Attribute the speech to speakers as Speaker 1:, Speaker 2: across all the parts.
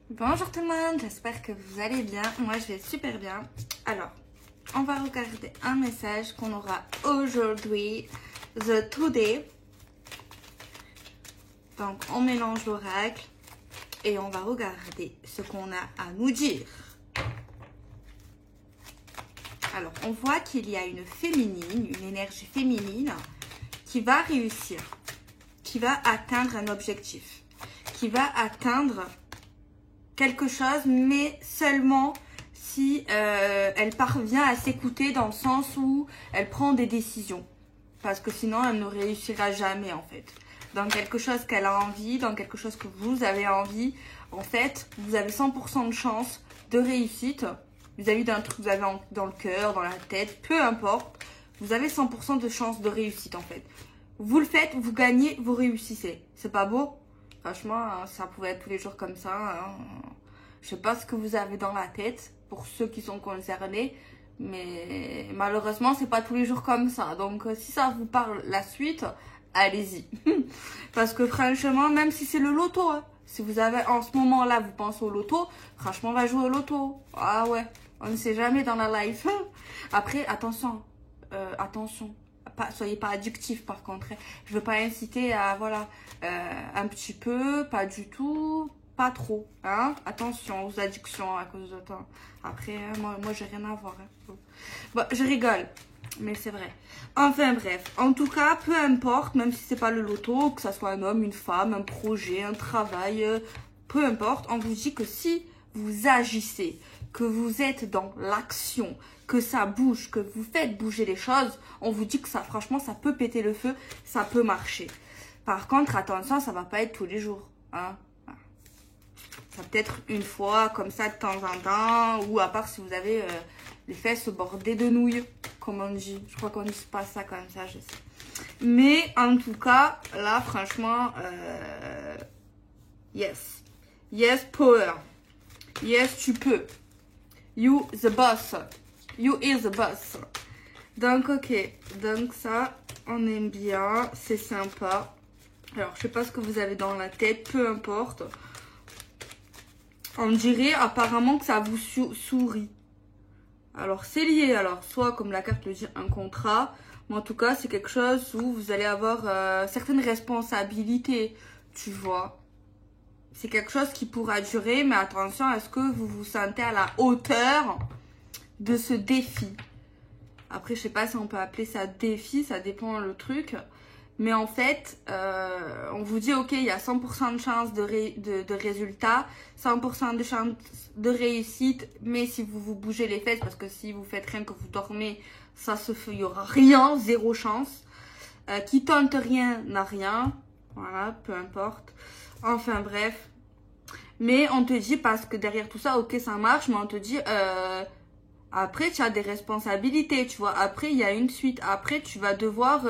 Speaker 1: Bonjour tout le monde, j'espère que vous allez bien. Moi je vais super bien. Alors, on va regarder un message qu'on aura aujourd'hui, The Today. Donc on mélange l'oracle et on va regarder ce qu'on a à nous dire. Alors on voit qu'il y a une féminine, une énergie féminine qui va réussir, qui va atteindre un objectif, qui va atteindre quelque chose, mais seulement si elle parvient à s'écouter dans le sens où elle prend des décisions. Parce que sinon, elle ne réussira jamais, en fait. Dans quelque chose qu'elle a envie, dans quelque chose que vous avez envie, en fait, vous avez 100% de chance de réussite vis-à-vis d'un truc que vous avez dans le cœur, dans la tête, peu importe. Vous avez 100% de chance de réussite, en fait. Vous le faites, vous gagnez, vous réussissez. C'est pas beau ? Franchement, ça pouvait être tous les jours comme ça. Hein. Je sais pas ce que vous avez dans la tête pour ceux qui sont concernés, mais malheureusement, c'est pas tous les jours comme ça. Donc, si ça vous parle la suite, allez-y. Parce que franchement, même si c'est le loto, hein, si vous avez en ce moment-là, vous pensez au loto, franchement, on va jouer au loto. Ah ouais, on ne sait jamais dans la life. Après, attention, attention. Soyez pas addictif par contre. Je veux pas inciter à voilà un petit peu, pas du tout, pas trop. Hein? Attention aux addictions à cause de temps. Après, moi j'ai rien à voir. Hein. Bon, je rigole, mais c'est vrai. Enfin bref, en tout cas, peu importe, même si c'est pas le loto, que ça soit un homme, une femme, un projet, un travail, peu importe, on vous dit que si vous agissez, que vous êtes dans l'action, que ça bouge, que vous faites bouger les choses, on vous dit que ça, franchement, ça peut péter le feu, ça peut marcher. Par contre, attention, ça va pas être tous les jours. Hein. Ça peut être une fois, comme ça, de temps en temps, ou à part si vous avez les fesses bordées de nouilles, comme on dit. Je crois qu'on ne dit pas ça comme ça, je sais. Mais en tout cas, là, franchement, yes. Yes, power. Yes, tu peux. You the boss. You is the boss. Donc, ok. Donc, ça, on aime bien. C'est sympa. Alors, je sais pas ce que vous avez dans la tête. Peu importe. On dirait apparemment que ça vous sourit. Alors, c'est lié. Alors, soit, comme la carte le dit, un contrat. Mais en tout cas, c'est quelque chose où vous allez avoir certaines responsabilités. Tu vois. C'est quelque chose qui pourra durer. Mais attention, est-ce que vous vous sentez à la hauteur de ce défi? Après, je sais pas si on peut appeler ça défi, ça dépend le truc. Mais en fait, on vous dit, ok, il y a 100% de chance de résultat, 100% de chance de réussite, mais si vous bougez les fesses, parce que si vous faites rien que vous dormez, ça se fait, il y aura rien, zéro chance. Qui tente rien n'a rien, voilà, peu importe. Enfin bref. Mais on te dit, parce que derrière tout ça, ok, ça marche, mais on te dit... après, tu as des responsabilités, tu vois. Après, il y a une suite. Après, tu vas devoir...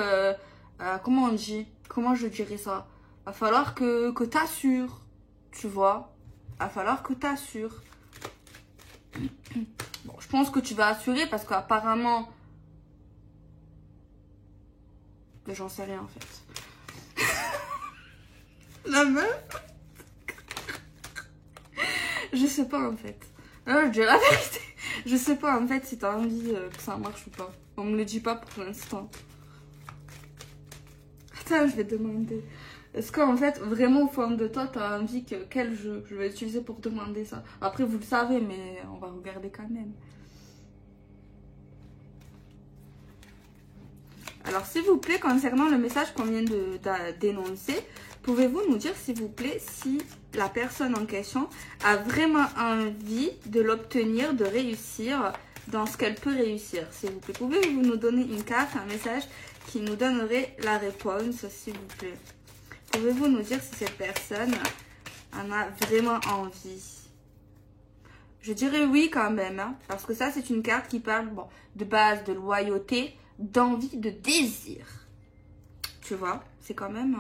Speaker 1: comment on dit? Comment je dirais ça? Va falloir que tu assures, tu vois. Va falloir que tu assures. Bon, je pense que tu vas assurer parce qu'apparemment... J'en sais rien, en fait. La meuf? Je sais pas, en fait. Non, je dis la vérité. Je sais pas, en fait, si t'as envie que ça marche ou pas. On me le dit pas pour l'instant. Attends, je vais demander. Est-ce qu'en fait, vraiment au fond de toi, t'as envie que quel jeu je vais utiliser pour demander ça? Après, vous le savez, mais on va regarder quand même. Alors, s'il vous plaît, concernant le message qu'on vient d'énoncer, pouvez-vous nous dire, s'il vous plaît, si la personne en question a vraiment envie de l'obtenir, de réussir dans ce qu'elle peut réussir? S'il vous plaît, pouvez-vous nous donner une carte, un message qui nous donnerait la réponse, s'il vous plaît? Pouvez-vous nous dire si cette personne en a vraiment envie? Je dirais oui quand même, hein, parce que ça, c'est une carte qui parle bon, de base, de loyauté, d'envie, de désir. Tu vois, c'est quand même...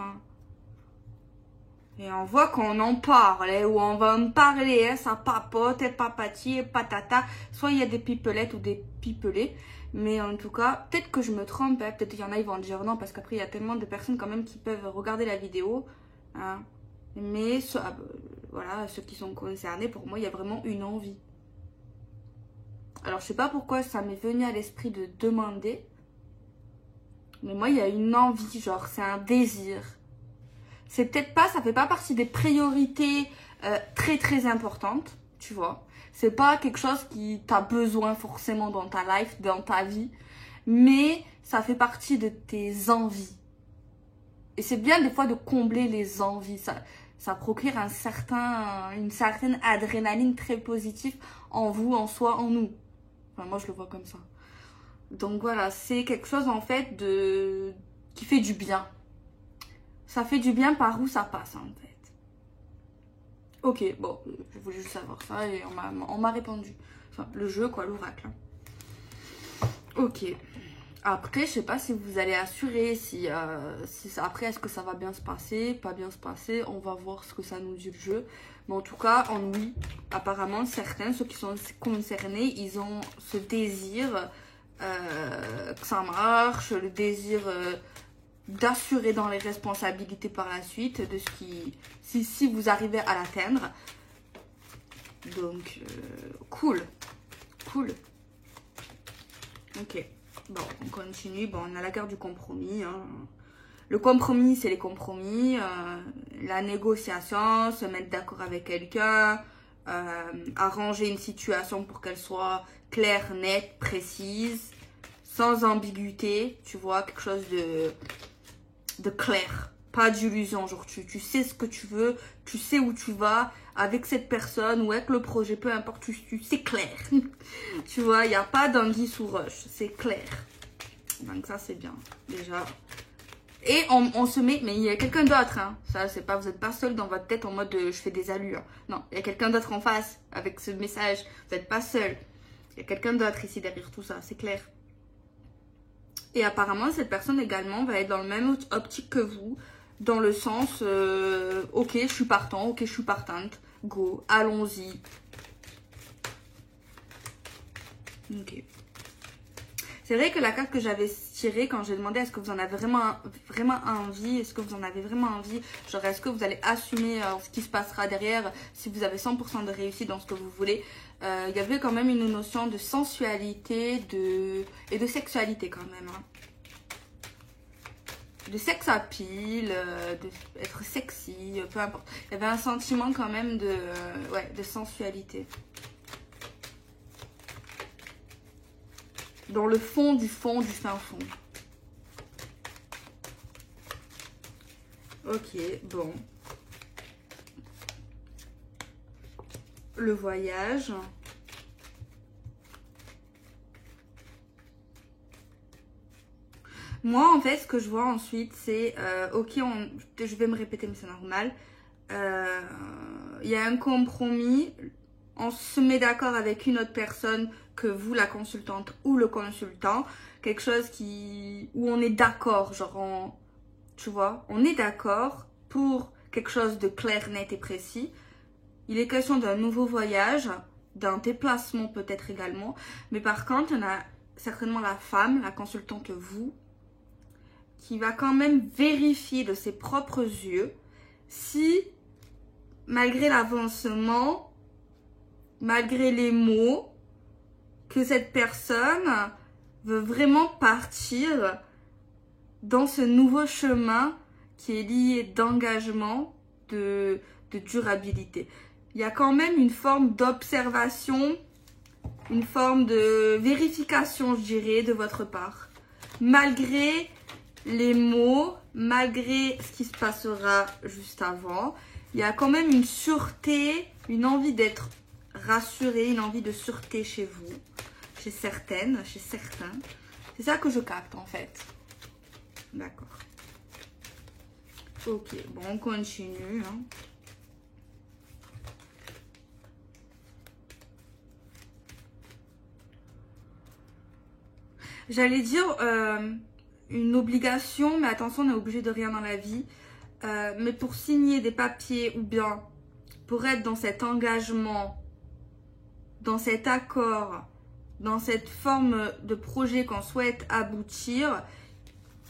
Speaker 1: Et on voit qu'on en parle, hein, ou on va en parler, hein, ça papote, et papati, et patata. Soit il y a des pipelettes ou des pipelets. Mais en tout cas, peut-être que je me trompe, hein, peut-être qu'il y en a, ils vont dire non, parce qu'après, il y a tellement de personnes quand même qui peuvent regarder la vidéo. Hein. Mais voilà, ceux qui sont concernés, pour moi, il y a vraiment une envie. Alors, je sais pas pourquoi ça m'est venu à l'esprit de demander. Mais moi, il y a une envie, genre, c'est un désir. C'est peut-être pas, ça fait pas partie des priorités très très importantes, tu vois. C'est pas quelque chose qui t'a besoin forcément dans ta life, dans ta vie. Mais ça fait partie de tes envies. Et c'est bien des fois de combler les envies. Ça procure une certaine adrénaline très positive en vous, en soi, en nous. Enfin, moi, je le vois comme ça. Donc voilà, c'est quelque chose en fait qui fait du bien. Ça fait du bien par où ça passe en fait. Ok, bon, je voulais juste savoir ça et on m'a répondu. Enfin, le jeu quoi, l'oracle. Ok. Après, je sais pas si vous allez assurer, après, est-ce que ça va bien se passer, pas bien se passer, on va voir ce que ça nous dit le jeu. Mais en tout cas, en oui, apparemment, certains, ceux qui sont concernés, ils ont ce désir que ça marche, le désir d'assurer dans les responsabilités par la suite, de ce qui, si vous arrivez à l'atteindre. Donc, cool. Ok. Bon, on continue. Bon, on a la carte du compromis. Hein. Le compromis, c'est les compromis. La négociation, se mettre d'accord avec quelqu'un. Arranger une situation pour qu'elle soit claire, nette, précise. Sans ambiguïté. Tu vois, quelque chose de clair. Pas d'illusion. Genre, tu sais ce que tu veux. Tu sais où tu vas. Avec cette personne ou avec le projet, peu importe, c'est clair. Tu vois, il n'y a pas d'anguille sous roche, c'est clair. Donc ça, c'est bien, déjà. Et on se met, mais il y a quelqu'un d'autre, hein. Ça, c'est pas, vous n'êtes pas seul dans votre tête en mode je fais des allures. Non, il y a quelqu'un d'autre en face avec ce message. Vous n'êtes pas seul. Il y a quelqu'un d'autre ici derrière tout ça, c'est clair. Et apparemment, cette personne également va être dans le même optique que vous. Dans le sens, ok, je suis partant, ok, je suis partante. Go, allons-y. Ok. C'est vrai que la carte que j'avais tirée quand j'ai demandé est-ce que vous en avez vraiment envie, est-ce que vous en avez vraiment envie, genre est-ce que vous allez assumer ce qui se passera derrière, si vous avez 100% de réussite dans ce que vous voulez, il y avait quand même une notion de sensualité et de sexualité quand même. Hein. De sex appeal, d'être sexy, peu importe. Il y avait un sentiment quand même de sensualité. Dans le fond du fin fond. Ok, bon. Le voyage. Moi, en fait, ce que je vois ensuite, c'est... ok, je vais me répéter, mais c'est normal. Il y a un compromis. On se met d'accord avec une autre personne que vous, la consultante ou le consultant. Quelque chose où on est d'accord. Genre, tu vois, on est d'accord pour quelque chose de clair, net et précis. Il est question d'un nouveau voyage, d'un déplacement peut-être également. Mais par contre, on a certainement la femme, la consultante, vous, qui va quand même vérifier de ses propres yeux si, malgré l'avancement, malgré les mots, que cette personne veut vraiment partir dans ce nouveau chemin qui est lié d'engagement, de durabilité. Il y a quand même une forme d'observation, une forme de vérification, je dirais, de votre part. Malgré les mots, malgré ce qui se passera juste avant, il y a quand même une sûreté, une envie d'être rassuré, une envie de sûreté chez vous, chez certaines, chez certains. C'est ça que je capte en fait. D'accord. Ok, bon, on continue. Hein. J'allais dire une obligation, mais attention, on n'est obligé de rien dans la vie. Mais pour signer des papiers ou bien pour être dans cet engagement, dans cet accord, dans cette forme de projet qu'on souhaite aboutir,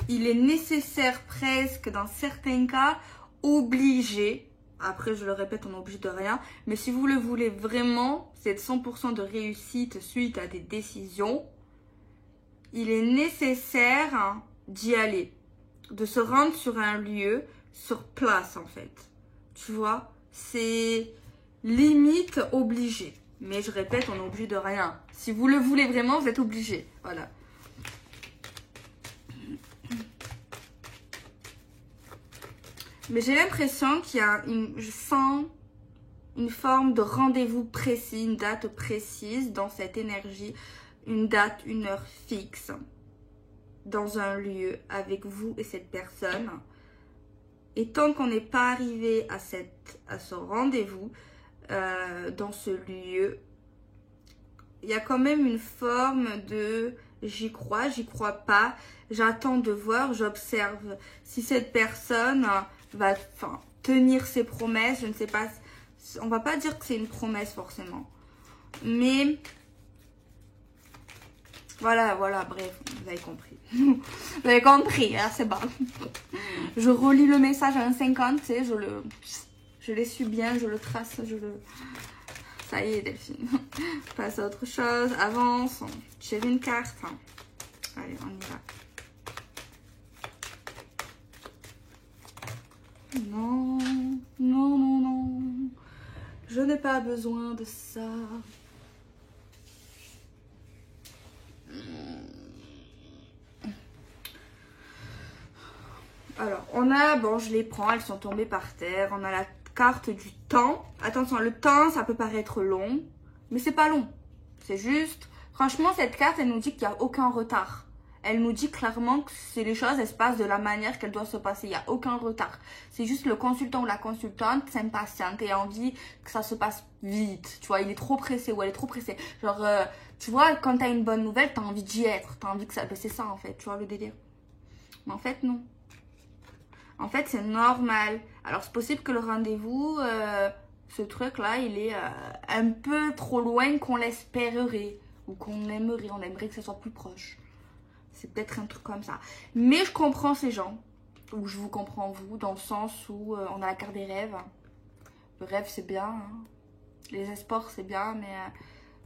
Speaker 1: il est nécessaire presque, dans certains cas, obligé Après, je le répète, on n'est obligé de rien. Mais si vous le voulez vraiment, c'est 100% de réussite suite à des décisions. Il est nécessaire hein, d'y aller. De se rendre sur un lieu, sur place en fait. Tu vois, c'est limite obligé. Mais je répète, on est obligé de rien. Si vous le voulez vraiment, vous êtes obligé. Voilà. Mais j'ai l'impression qu'il y a je sens une forme de rendez-vous précis, une date précise dans cette énergie, une date, une heure fixe, dans un lieu avec vous et cette personne. Et tant qu'on n'est pas arrivé à ce rendez-vous, dans ce lieu, il y a quand même une forme de j'y crois pas, j'attends de voir, j'observe si cette personne va tenir ses promesses, je ne sais pas, on va pas dire que c'est une promesse forcément, mais voilà, bref, vous avez compris. Vous avez compris, hein, c'est bon. Je relis le message à un 50, tu sais, je l'ai su bien, je le trace, Ça y est, Delphine. Passe à autre chose, avance, on tire une carte. Allez, on y va. Non, non, non, non. Je n'ai pas besoin de ça. Alors, on a, bon, je les prends, elles sont tombées par terre. On a la carte du temps. Attention, le temps, ça peut paraître long, mais c'est pas long. C'est juste, franchement, cette carte, elle nous dit qu'il n'y a aucun retard. Elle nous dit clairement que les choses, elles se passent de la manière qu'elles doivent se passer. Il n'y a aucun retard. C'est juste le consultant ou la consultante s'impatiente et a envie que ça se passe vite. Tu vois, il est trop pressé ou elle est trop pressée. Genre, tu vois, quand tu as une bonne nouvelle, tu as envie d'y être. Tu as envie que ça... C'est ça, en fait, tu vois, le délire. Mais en fait, non. En fait, c'est normal. Alors, c'est possible que le rendez-vous, ce truc-là, il est un peu trop loin qu'on l'espérerait. Ou qu'on aimerait. On aimerait que ça soit plus proche. C'est peut-être un truc comme ça. Mais je comprends ces gens. Ou je vous comprends vous. Dans le sens où on a la carte des rêves. Le rêve, c'est bien. Hein. Les espoirs, c'est bien. Mais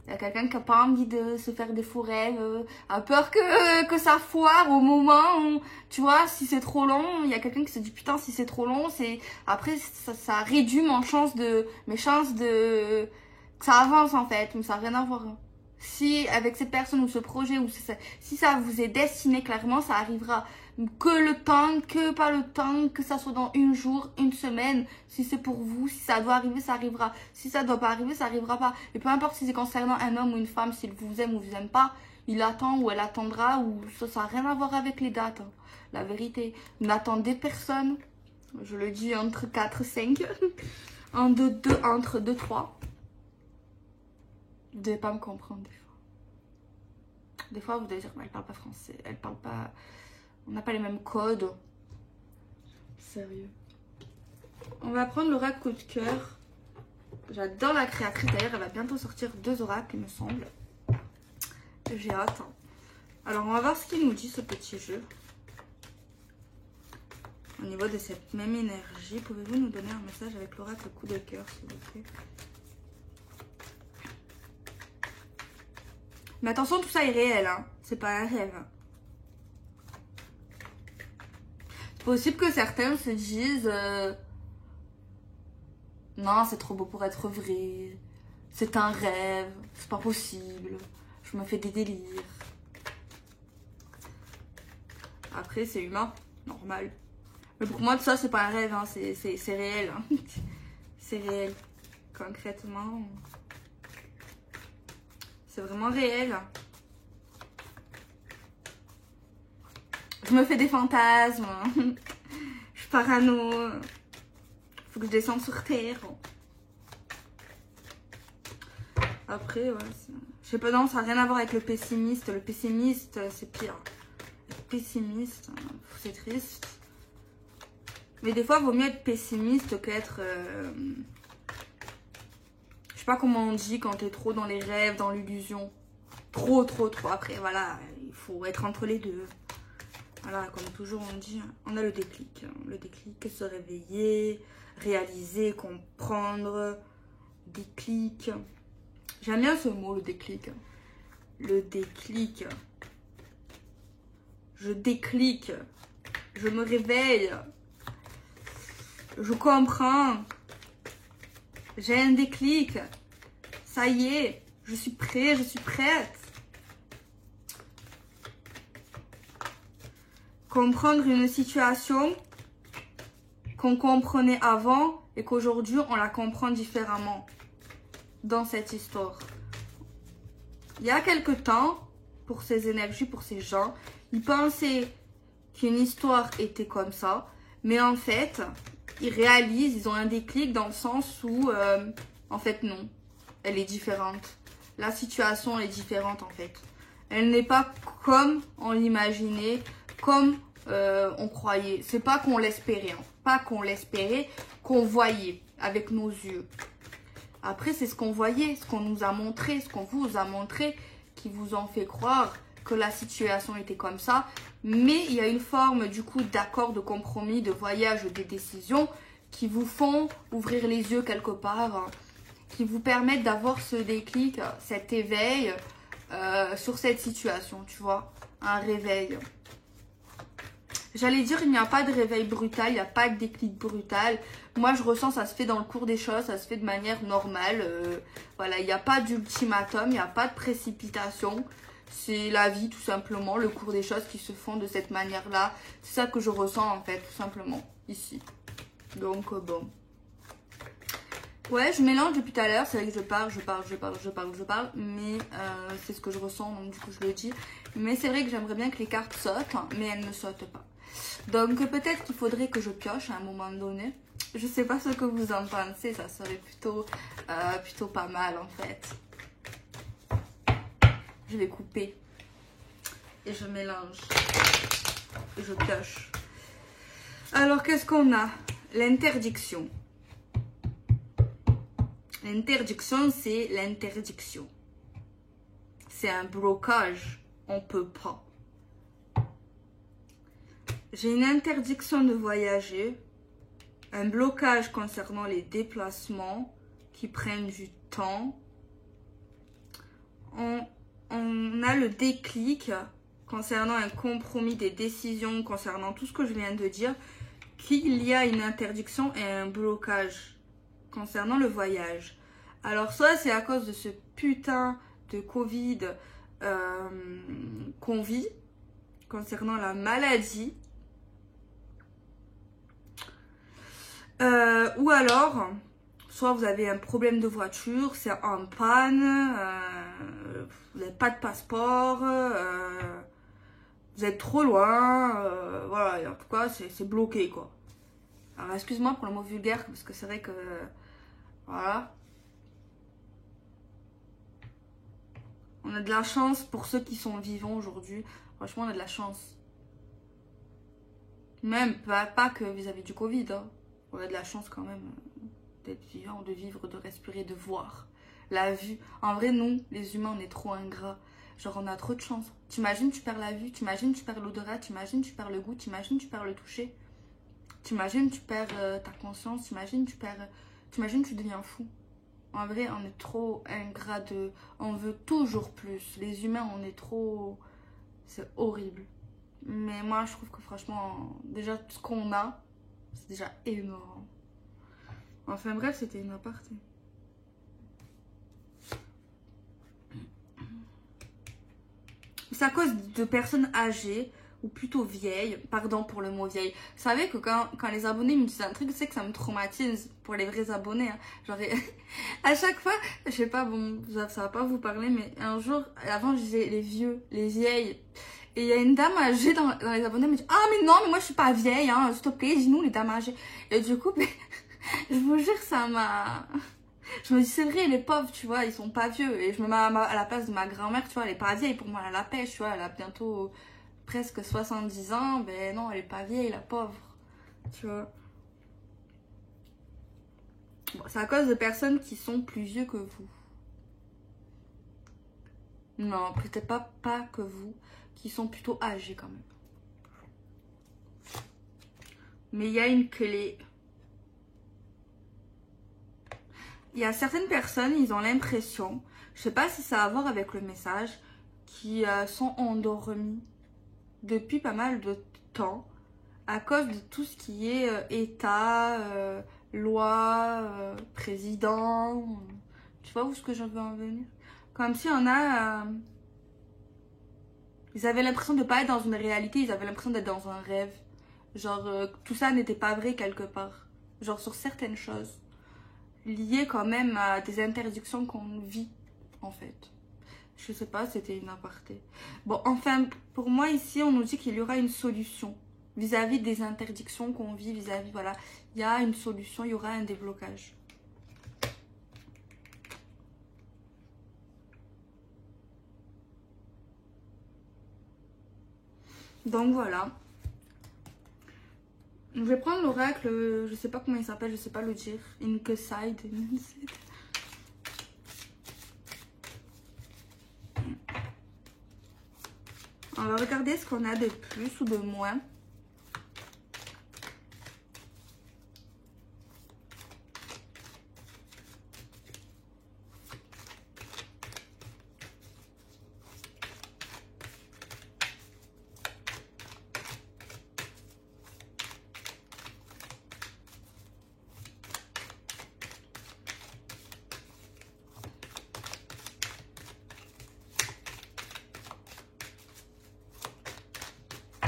Speaker 1: il y a quelqu'un qui n'a pas envie de se faire des faux rêves. A peur que ça foire au moment où... Tu vois, si c'est trop long. Il y a quelqu'un qui se dit, putain, si c'est trop long, c'est... Après, ça réduit mes chances de... Que ça avance, en fait. Mais ça n'a rien à voir. Si avec cette personne ou ce projet, ou si ça vous est destiné clairement, ça arrivera. Que le temps, que pas le temps, que ça soit dans un jour, une semaine. Si c'est pour vous, si ça doit arriver, ça arrivera. Si ça doit pas arriver, ça arrivera pas. Et peu importe si c'est concernant un homme ou une femme, s'il vous aime ou vous aime pas, il attend ou elle attendra, ou ça n'a rien à voir avec les dates. Hein. La vérité. N'attendez personne. Je le dis entre 4 et 5. Entre 2 3. Vous ne devez pas me comprendre des fois. Des fois, vous devez dire, elle parle pas français, elle parle pas... On n'a pas les mêmes codes. Sérieux. On va prendre l'oracle coup de cœur. J'adore la créatrice, d'ailleurs, elle va bientôt sortir 2 oracles, il me semble. J'ai hâte. Hein. Alors, on va voir ce qu'il nous dit, ce petit jeu. Au niveau de cette même énergie, pouvez-vous nous donner un message avec l'oracle coup de cœur, s'il vous plaît? Mais attention, tout ça est réel, hein. C'est pas un rêve. C'est possible que certains se disent non, c'est trop beau pour être vrai. C'est un rêve. C'est pas possible. Je me fais des délires. Après, c'est humain. Normal. Mais pour moi, tout ça, c'est pas un rêve. Hein. C'est réel. Hein. C'est réel. Concrètement... C'est vraiment réel. Je me fais des fantasmes. Je suis parano. Faut que je descende sur terre. Après, ouais. Je sais pas, non, ça n'a rien à voir avec le pessimiste. Le pessimiste, c'est pire. Le pessimiste, c'est triste. Mais des fois, il vaut mieux être pessimiste qu'être... Je sais pas comment on dit quand t'es trop dans les rêves, dans l'illusion. Trop. Après, voilà, il faut être entre les deux. Voilà, comme toujours on dit, on a le déclic. Le déclic, se réveiller, réaliser, comprendre, déclic. J'aime bien ce mot, le déclic. Le déclic. Je déclic. Je me réveille. Je comprends. J'ai un déclic. Ça y est, je suis prêt, je suis prête. Comprendre une situation qu'on comprenait avant et qu'aujourd'hui on la comprend différemment dans cette histoire. Il y a quelque temps, pour ces énergies, pour ces gens, ils pensaient qu'une histoire était comme ça, mais en fait, ils réalisent, ils ont un déclic dans le sens où, en fait non, elle est différente. La situation est différente en fait. Elle n'est pas comme on l'imaginait, comme on croyait. C'est pas qu'on l'espérait, hein. Pas qu'on l'espérait, qu'on voyait avec nos yeux. Après, c'est ce qu'on voyait, ce qu'on nous a montré, ce qu'on vous a montré, qui vous en fait croire que la situation était comme ça. Mais il y a une forme du coup d'accord, de compromis, de voyage, de décision qui vous font ouvrir les yeux quelque part, hein, qui vous permettent d'avoir ce déclic, cet éveil sur cette situation, tu vois, un réveil. J'allais dire, il n'y a pas de réveil brutal, il n'y a pas de déclic brutal. Moi, je ressens, ça se fait dans le cours des choses, ça se fait de manière normale. Voilà, il n'y a pas d'ultimatum, il n'y a pas de précipitation. C'est la vie, tout simplement, le cours des choses qui se font de cette manière-là. C'est ça que je ressens, en fait, tout simplement, ici. Donc, bon. Ouais, je mélange depuis tout à l'heure. C'est vrai que je parle. Mais c'est ce que je ressens, donc du coup, je le dis. Mais c'est vrai que j'aimerais bien que les cartes sautent, mais elles ne sautent pas. Donc peut-être qu'il faudrait que je pioche à un moment donné. Je sais pas ce que vous en pensez, ça serait plutôt pas mal en fait. Je vais couper et je mélange et je pioche. Alors qu'est-ce qu'on a? L'interdiction. L'interdiction, c'est l'interdiction. C'est un blocage, on peut pas. J'ai une interdiction de voyager, un blocage concernant les déplacements qui prennent du temps. On a le déclic concernant un compromis des décisions, concernant tout ce que je viens de dire, qu'il y a une interdiction et un blocage concernant le voyage. Alors soit c'est à cause de ce putain de Covid qu'on vit, concernant la maladie, ou alors, soit vous avez un problème de voiture, c'est en panne, vous n'avez pas de passeport, vous êtes trop loin, voilà, en tout cas, c'est bloqué, quoi. Alors, excuse-moi pour le mot vulgaire, parce que c'est vrai que, voilà. On a de la chance pour ceux qui sont vivants aujourd'hui. Franchement, on a de la chance. Même, pas que vis-à-vis du Covid, hein. On a de la chance quand même d'être vivant, de vivre, de respirer, de voir. La vue. En vrai, nous, les humains, on est trop ingrats. Genre, on a trop de chance. T'imagines, tu perds la vue. T'imagines, tu perds l'odorat. T'imagines, tu perds le goût. T'imagines, tu perds le toucher. T'imagines, tu perds ta conscience. T'imagines, tu deviens fou. En vrai, on est trop ingrats de... On veut toujours plus. Les humains, on est trop... C'est horrible. Mais moi, je trouve que franchement, déjà, tout ce qu'on a, c'est déjà énorme. Enfin bref, c'était une aparté. C'est à cause de personnes âgées ou plutôt vieilles. Pardon pour le mot vieille. Vous savez que quand les abonnés me disent un truc, c'est que ça me traumatise pour les vrais abonnés. Hein. Genre, à chaque fois, je sais pas, bon, ça va pas vous parler, mais un jour, avant, je disais les vieux, les vieilles. Et il y a une dame âgée dans les abonnés, elle me dit: ah, mais non, mais moi je suis pas vieille, hein, s'il te plaît, dis-nous les dames âgées. Et du coup, je vous jure, ça m'a. Je me dis, c'est vrai, les pauvres, tu vois, ils sont pas vieux. Et je me mets à la place de ma grand-mère, tu vois, elle est pas vieille pour moi, elle a la pêche, tu vois, elle a bientôt presque 70 ans. Ben non, elle est pas vieille, la pauvre, tu vois. Bon, c'est à cause de personnes qui sont plus vieux que vous. Non, peut-être pas que vous, qui sont plutôt âgés quand même. Mais il y a une clé. Il y a certaines personnes, ils ont l'impression, je sais pas si ça a à voir avec le message, qui sont endormis depuis pas mal de temps à cause de tout ce qui est État, loi, président. Tu vois où est-ce que je veux en venir? Comme si on a... ils avaient l'impression de ne pas être dans une réalité, ils avaient l'impression d'être dans un rêve. Genre, tout ça n'était pas vrai quelque part. Genre sur certaines choses. Liées quand même à des interdictions qu'on vit, en fait. Je sais pas, c'était une aparté. Bon, enfin, pour moi ici, on nous dit qu'il y aura une solution. Vis-à-vis des interdictions qu'on vit, vis-à-vis, voilà. Il y a une solution, il y aura un déblocage. Donc voilà. Je vais prendre l'oracle, je sais pas comment il s'appelle, je sais pas le dire. Inkeside. On va regarder ce qu'on a de plus ou de moins.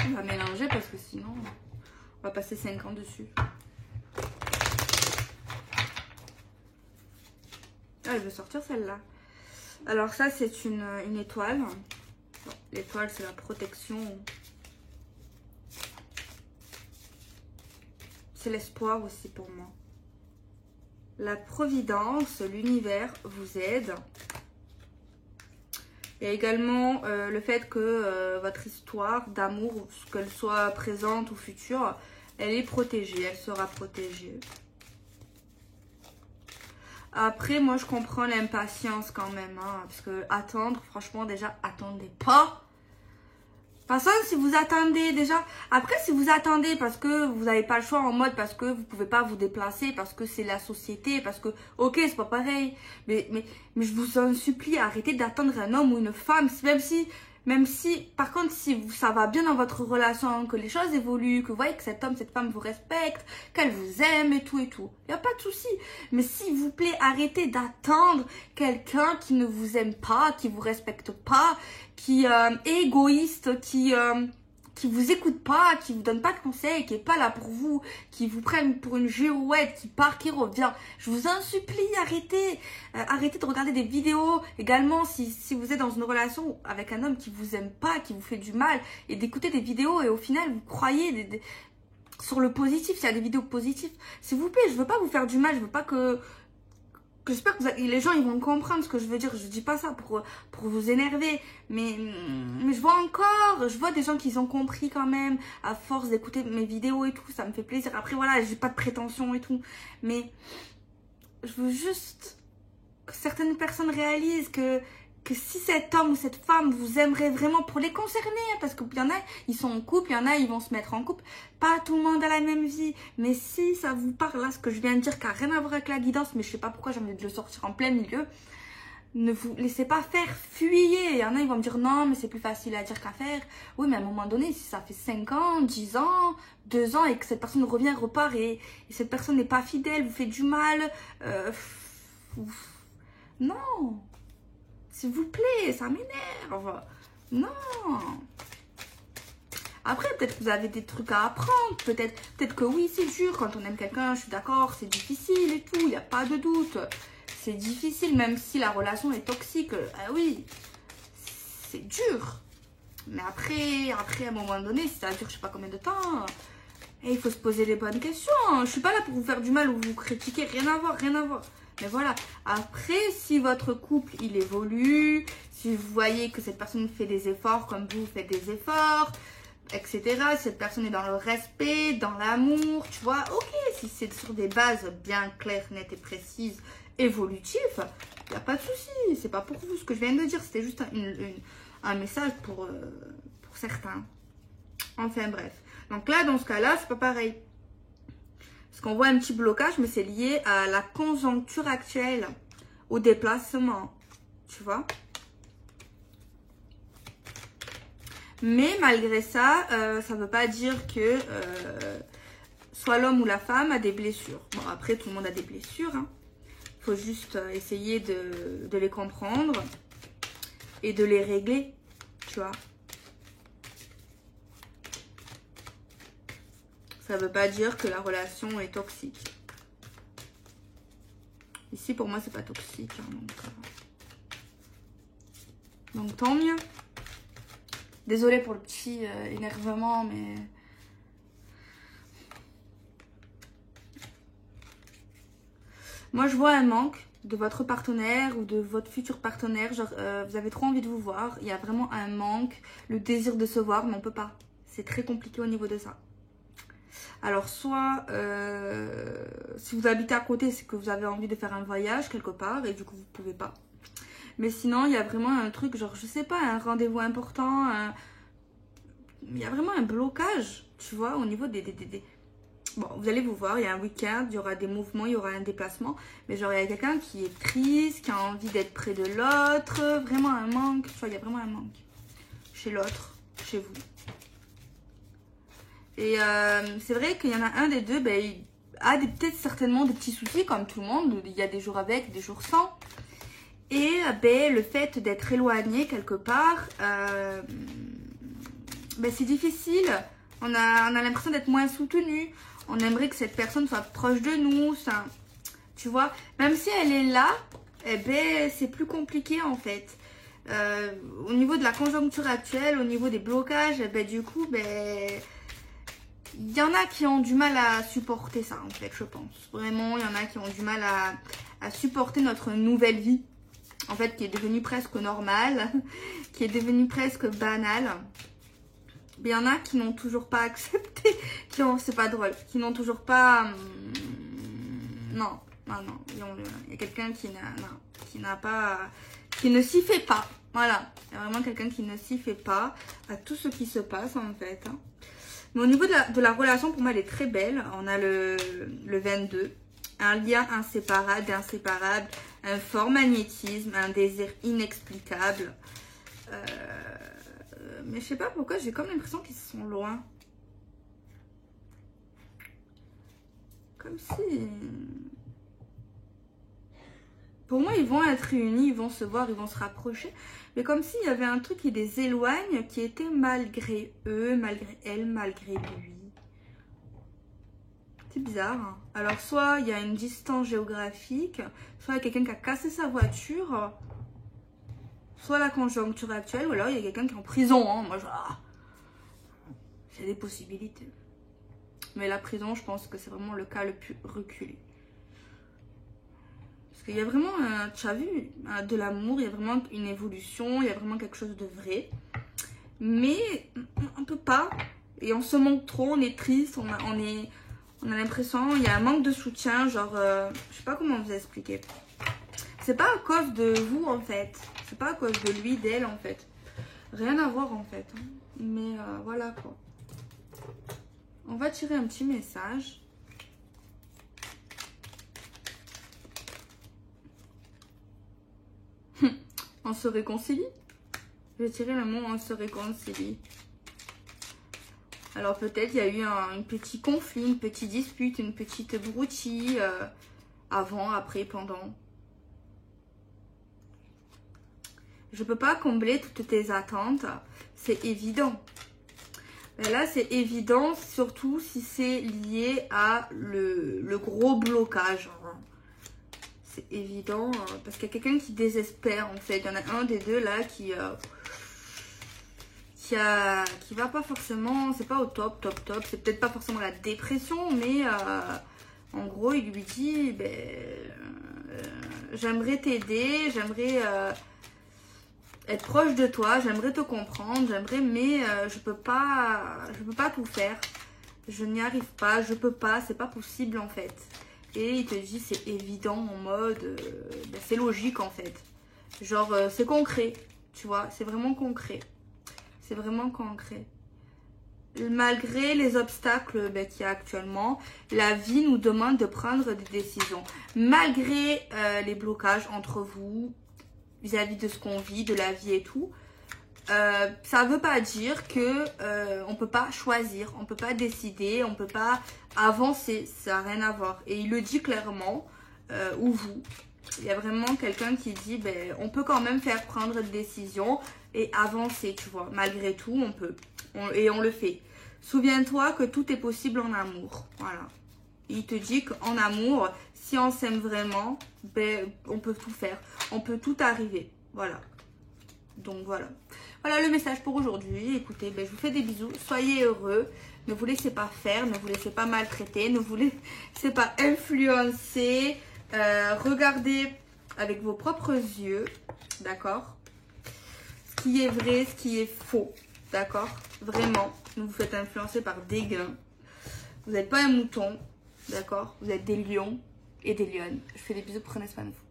Speaker 1: On va mélanger parce que sinon, on va passer 5 ans dessus. Ah, je vais sortir celle-là. Alors ça, c'est une étoile. Bon, l'étoile, c'est la protection. C'est l'espoir aussi pour moi. La providence, l'univers vous aide. Il y a également le fait que votre histoire d'amour, qu'elle soit présente ou future, elle est protégée, elle sera protégée. Après, moi, je comprends l'impatience quand même, hein, parce que attendre, franchement, déjà, attendez pas. De toute façon, si vous attendez déjà... Après, si vous attendez parce que vous n'avez pas le choix, en mode parce que vous ne pouvez pas vous déplacer, parce que c'est la société, parce que... Ok, c'est pas pareil. Mais je vous en supplie, arrêtez d'attendre un homme ou une femme. Même si, par contre, si ça va bien dans votre relation, que les choses évoluent, que vous voyez que cet homme, cette femme vous respecte, qu'elle vous aime et tout. Il n'y a pas de souci. Mais s'il vous plaît, arrêtez d'attendre quelqu'un qui ne vous aime pas, qui vous respecte pas, qui est égoïste, qui vous écoute pas, qui vous donne pas de conseils, qui est pas là pour vous, qui vous prenne pour une girouette, qui part, qui revient. Je vous en supplie, arrêtez. Arrêtez de regarder des vidéos. Également, si vous êtes dans une relation avec un homme qui vous aime pas, qui vous fait du mal, et d'écouter des vidéos et au final, vous croyez sur le positif, s'il y a des vidéos positives. S'il vous plaît, je veux pas vous faire du mal, je veux pas que... J'espère que les gens ils vont comprendre ce que je veux dire. Je dis pas ça pour vous énerver. Mais je vois des gens qui ont compris quand même. À force d'écouter mes vidéos et tout. Ça me fait plaisir. Après voilà, j'ai pas de prétention et tout. Mais je veux juste que certaines personnes réalisent que si cet homme ou cette femme vous aimerait vraiment pour les concerner, parce qu'il y en a, ils sont en couple, il y en a, ils vont se mettre en couple. Pas tout le monde a la même vie. Mais si ça vous parle, là, ce que je viens de dire, qui n'a rien à voir avec la guidance, mais je sais pas pourquoi j'ai envie de le sortir en plein milieu, ne vous laissez pas faire, fuyez. Il y en a, ils vont me dire non, mais c'est plus facile à dire qu'à faire. Oui, mais à un moment donné, si ça fait 5 ans, 10 ans, 2 ans, et que cette personne revient, repart, et cette personne n'est pas fidèle, vous fait du mal, non. S'il vous plaît, ça m'énerve. Non. Après, peut-être que vous avez des trucs à apprendre. Peut-être que oui, c'est dur. Quand on aime quelqu'un, je suis d'accord, c'est difficile et tout. Il n'y a pas de doute. C'est difficile, même si la relation est toxique. Ah oui, c'est dur. Mais après, à un moment donné, si ça dure je sais pas combien de temps, il faut se poser les bonnes questions. Je suis pas là pour vous faire du mal ou vous critiquer. Rien à voir, rien à voir. Mais voilà, après, si votre couple, il évolue, si vous voyez que cette personne fait des efforts comme vous faites des efforts, etc., si cette personne est dans le respect, dans l'amour, tu vois, ok, si c'est sur des bases bien claires, nettes et précises, évolutives, il n'y a pas de souci, c'est pas pour vous ce que je viens de dire, c'était juste un message pour certains. Enfin bref. Donc là, dans ce cas-là, c'est pas pareil. Parce qu'on voit un petit blocage, mais c'est lié à la conjoncture actuelle, au déplacement, tu vois. Mais malgré ça, ça ne veut pas dire que soit l'homme ou la femme a des blessures. Bon, après, tout le monde a des blessures. Hein. Faut juste essayer de les comprendre et de les régler, tu vois. Ça veut pas dire que la relation est toxique. Ici, pour moi, c'est pas toxique. Hein, donc, tant mieux. Désolée pour le petit énervement, mais... Moi, je vois un manque de votre partenaire ou de votre futur partenaire. Genre, vous avez trop envie de vous voir. Il y a vraiment un manque, le désir de se voir, mais on peut pas. C'est très compliqué au niveau de ça. Alors, soit, si vous habitez à côté, c'est que vous avez envie de faire un voyage quelque part et du coup, vous pouvez pas. Mais sinon, il y a vraiment un truc, genre, je sais pas, un rendez-vous important. Il y a vraiment un blocage, tu vois, au niveau des... Bon, vous allez vous voir, il y a un week-end, il y aura des mouvements, il y aura un déplacement. Mais genre, il y a quelqu'un qui est triste, qui a envie d'être près de l'autre. Vraiment un manque, tu vois, il y a vraiment un manque. Chez l'autre, chez vous. Et c'est vrai qu'il y en a un des deux, ben, il a peut-être certainement des petits soucis, comme tout le monde. Il y a des jours avec, des jours sans. Et ben, le fait d'être éloigné quelque part, ben, c'est difficile. On a l'impression d'être moins soutenu. On aimerait que cette personne soit proche de nous. Ça, tu vois, même si elle est là, eh ben, c'est plus compliqué en fait. Au niveau de la conjoncture actuelle, au niveau des blocages, eh ben, du coup, ben, il y en a qui ont du mal à supporter ça en fait, je pense. Vraiment, il y en a qui ont du mal à supporter notre nouvelle vie. En fait, qui est devenue presque normale, qui est devenue presque banale. Il y en a qui n'ont toujours pas accepté, c'est pas drôle, qui n'ont toujours pas... non. Il y a quelqu'un qui n'a pas... qui ne s'y fait pas. Voilà, il y a vraiment quelqu'un qui ne s'y fait pas à tout ce qui se passe en fait. Hein. Mais au niveau de la relation, pour moi, elle est très belle. On a le 22. Un lien inséparable, un fort magnétisme, un désir inexplicable. Mais je sais pas pourquoi, j'ai comme l'impression qu'ils sont loin. Comme si... Pour moi, ils vont être réunis, ils vont se voir, ils vont se rapprocher. Mais comme s'il y avait un truc qui les éloigne, qui était malgré eux, malgré elle, malgré lui. C'est bizarre. Hein. Alors, soit il y a une distance géographique, soit il y a quelqu'un qui a cassé sa voiture, soit la conjoncture actuelle, ou alors il y a quelqu'un qui est en prison. Hein. Moi, j'ai des possibilités. Mais la prison, je pense que c'est vraiment le cas le plus reculé. Parce qu'il y a vraiment, tu as vu, de l'amour, il y a vraiment une évolution, il y a vraiment quelque chose de vrai. Mais on ne peut pas. Et on se manque trop, on est triste, on a l'impression, il y a un manque de soutien, genre, je sais pas comment vous expliquer. C'est pas à cause de vous, en fait. C'est pas à cause de lui, d'elle, en fait. Rien à voir, en fait. Hein. Mais voilà, quoi. On va tirer un petit message. On se réconcilie. Je vais tirer le mot on se réconcilie. Alors peut-être il y a eu un petit conflit, une petite dispute, une petite broutille avant, après, pendant. Je peux pas combler toutes tes attentes, c'est évident. Mais là c'est évident, surtout si c'est lié à le gros blocage. C'est évident parce qu'il y a quelqu'un qui désespère en fait. Il y en a un des deux là qui va pas forcément, c'est pas au top. C'est peut-être pas forcément la dépression, mais en gros il lui dit j'aimerais t'aider, j'aimerais être proche de toi, j'aimerais te comprendre, mais je peux pas tout faire. Je n'y arrive pas, je peux pas, c'est pas possible en fait. Et il te dit c'est évident en mode, c'est logique en fait. Genre c'est concret, tu vois, c'est vraiment concret. C'est vraiment concret. malgré les obstacles qu'il y a actuellement, la vie nous demande de prendre des décisions. Malgré les blocages entre vous, vis-à-vis de ce qu'on vit, de la vie et tout, ça ne veut pas dire que on peut pas choisir, on peut pas décider, on peut pas avancer, ça n'a rien à voir. Et il le dit clairement, ou vous. Il y a vraiment quelqu'un qui dit, ben, on peut quand même faire prendre des décisions et avancer, tu vois. Malgré tout, on peut. Et on le fait. Souviens-toi que tout est possible en amour. Voilà. Il te dit qu'en amour, si on s'aime vraiment, ben, on peut tout faire. On peut tout arriver. Voilà. Donc voilà. Voilà le message pour aujourd'hui. Écoutez, ben, je vous fais des bisous. Soyez heureux. Ne vous laissez pas faire. Ne vous laissez pas maltraiter. Ne vous laissez pas influencer. Regardez avec vos propres yeux. D'accord? Ce qui est vrai, ce qui est faux. D'accord? Vraiment. Ne vous faites influencer par des gains. Vous n'êtes pas un mouton. D'accord? Vous êtes des lions et des lionnes. Je fais des bisous. Prenez soin de vous.